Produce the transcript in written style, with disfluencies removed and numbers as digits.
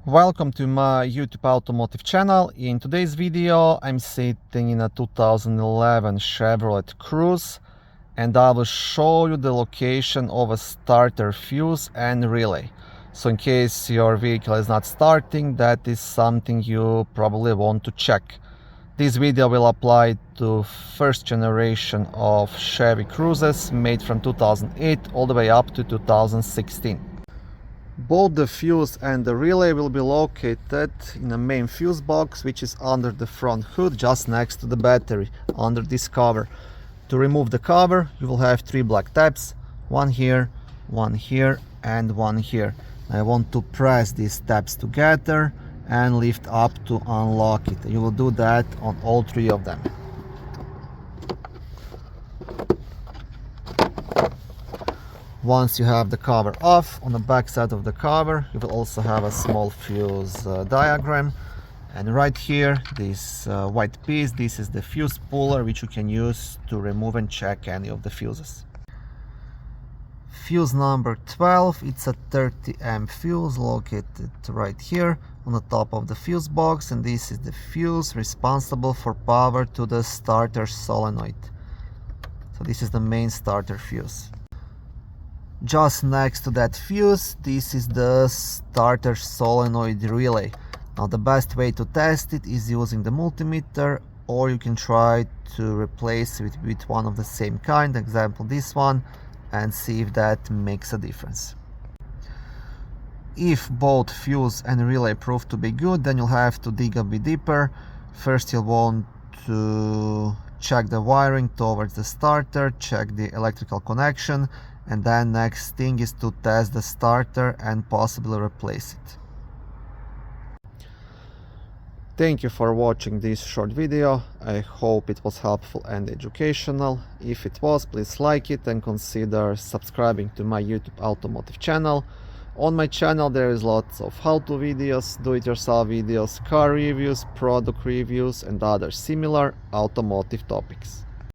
Welcome to my YouTube automotive channel. In today's video I'm sitting in a 2011 Chevrolet Cruze and I will show you the location of a starter fuse and relay. So in case your vehicle is not starting, that is something you probably want to check. This video will apply to first generation of Chevy Cruzes made from 2008 all the way up to 2016. Both the fuse and the relay will be located in a main fuse box, which is under the front hood just next to the battery under this cover. To remove the cover, you will have three black tabs, one here, and one here. I want to press these tabs together and lift up to unlock it. You will do that on all three of them. Once you have the cover off, on the back side of the cover you will also have a small fuse diagram, and right here this white piece, this is the fuse puller which you can use to remove and check any of the fuses. Fuse number 12, it's a 30 amp fuse located right here on the top of the fuse box, and this is the fuse responsible for power to the starter solenoid. So this is the main starter fuse. Just next to that fuse, this is the starter solenoid relay. Now the best way to test it is using the multimeter, or you can try to replace it with one of the same kind, example this one, and see if that makes a difference. If both fuse and relay prove to be good, then you'll have to dig a bit deeper. First you'll want to check the wiring towards the starter, check the electrical connection, and then next thing is to test the starter and possibly replace it. Thank you for watching this short video. I hope it was helpful and educational. If it was, please like it and consider subscribing to my YouTube automotive channel. On my channel there is lots of how-to videos, do-it-yourself videos, car reviews, product reviews and other similar automotive topics.